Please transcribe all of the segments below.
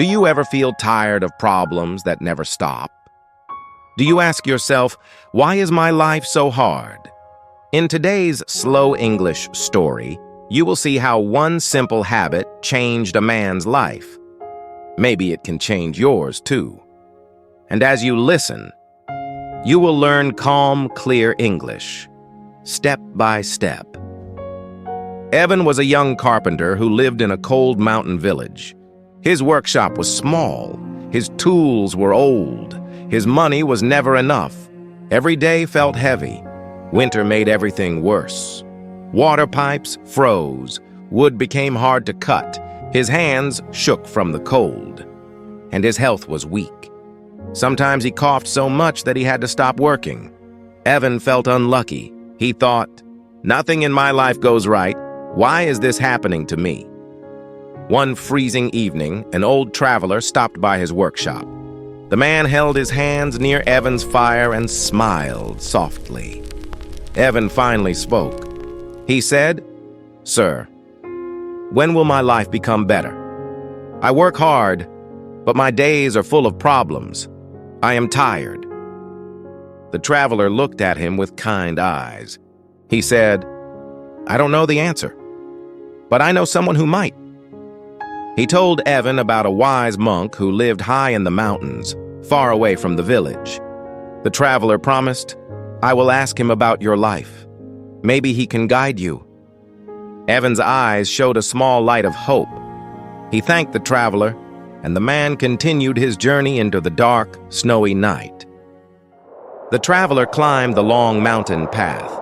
Do you ever feel tired of problems that never stop? Do you ask yourself, why is my life so hard? In today's Slow English story, you will see how one simple habit changed a man's life. Maybe it can change yours too. And as you listen, you will learn calm, clear English, step by step. Evan was a young carpenter who lived in a cold mountain village. His workshop was small, his tools were old, his money was never enough. Every day felt heavy. Winter made everything worse. Water pipes froze, wood became hard to cut, his hands shook from the cold, and his health was weak. Sometimes he coughed so much that he had to stop working. Evan felt unlucky. He thought, nothing in my life goes right. Why is this happening to me? One freezing evening, an old traveler stopped by his workshop. The man held his hands near Evan's fire and smiled softly. Evan finally spoke. He said, "Sir, when will my life become better? I work hard, but my days are full of problems. I am tired." The traveler looked at him with kind eyes. He said, "I don't know the answer, but I know someone who might." He told Evan about a wise monk who lived high in the mountains, far away from the village. The traveler promised, "I will ask him about your life. Maybe he can guide you." Evan's eyes showed a small light of hope. He thanked the traveler, and the man continued his journey into the dark, snowy night. The traveler climbed the long mountain path.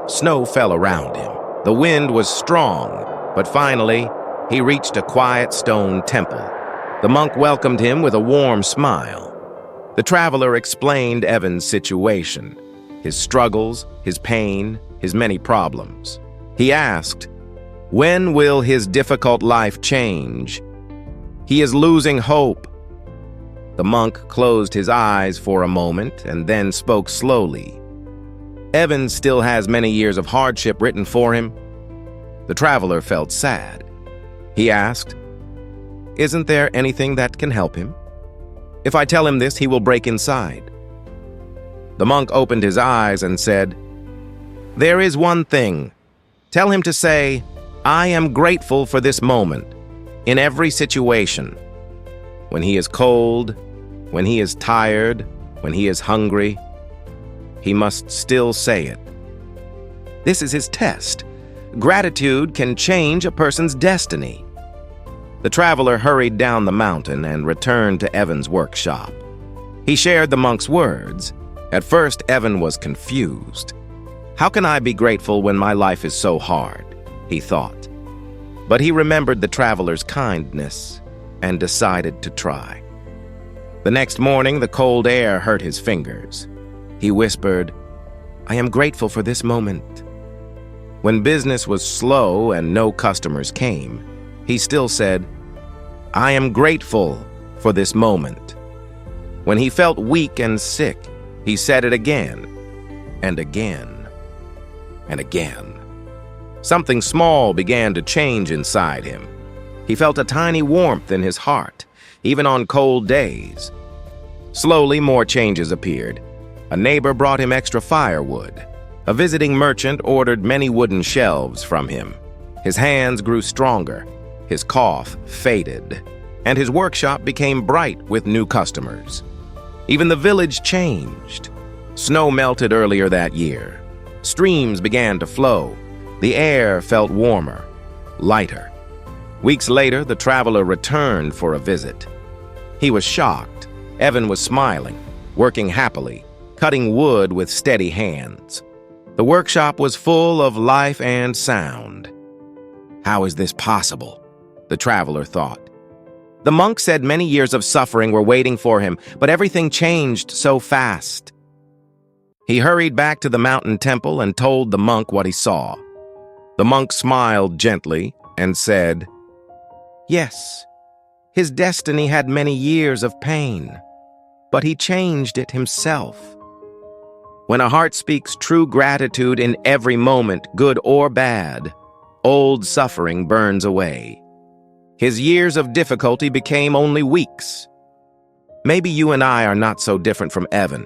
Snow fell around him. The wind was strong, but finally, he reached a quiet stone temple. The monk welcomed him with a warm smile. The traveler explained Evan's situation, his struggles, his pain, his many problems. He asked, when will his difficult life change? He is losing hope. The monk closed his eyes for a moment and then spoke slowly. Evan still has many years of hardship written for him. The traveler felt sad. He asked, "Isn't there anything that can help him? If I tell him this, he will break inside." The monk opened his eyes and said, "There is one thing. Tell him to say, 'I am grateful for this moment,' in every situation. When he is cold, when he is tired, when he is hungry, he must still say it. This is his test. Gratitude can change a person's destiny." The traveler hurried down the mountain and returned to Evan's workshop. He shared the monk's words. At first, Evan was confused. How can I be grateful when my life is so hard? He thought. But he remembered the traveler's kindness and decided to try. The next morning, the cold air hurt his fingers. He whispered, "I am grateful for this moment." When business was slow and no customers came, he still said, "I am grateful for this moment." When he felt weak and sick, he said it again and again and again. Something small began to change inside him. He felt a tiny warmth in his heart, even on cold days. Slowly, more changes appeared. A neighbor brought him extra firewood. A visiting merchant ordered many wooden shelves from him. His hands grew stronger. His cough faded, and his workshop became bright with new customers. Even the village changed. Snow melted earlier that year. Streams began to flow. The air felt warmer, lighter. Weeks later, the traveler returned for a visit. He was shocked. Evan was smiling, working happily, cutting wood with steady hands. The workshop was full of life and sound. How is this possible? The traveler thought. The monk said many years of suffering were waiting for him, but everything changed so fast. He hurried back to the mountain temple and told the monk what he saw. The monk smiled gently and said, "Yes, his destiny had many years of pain, but he changed it himself. When a heart speaks true gratitude in every moment, good or bad, old suffering burns away. His years of difficulty became only weeks. Maybe you and I are not so different from Evan.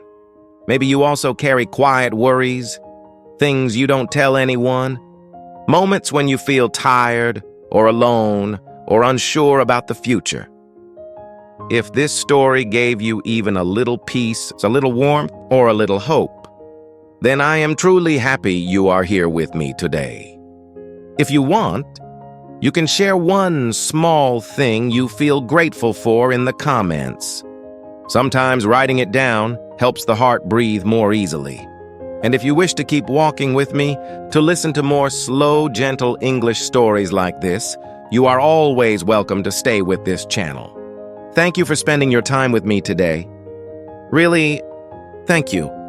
Maybe you also carry quiet worries, things you don't tell anyone, moments when you feel tired or alone or unsure about the future. If this story gave you even a little peace, a little warmth, or a little hope, then I am truly happy you are here with me today. If you want, you can share one small thing you feel grateful for in the comments. Sometimes writing it down helps the heart breathe more easily. And if you wish to keep walking with me, to listen to more slow, gentle English stories like this, you are always welcome to stay with this channel. Thank you for spending your time with me today. Really, thank you.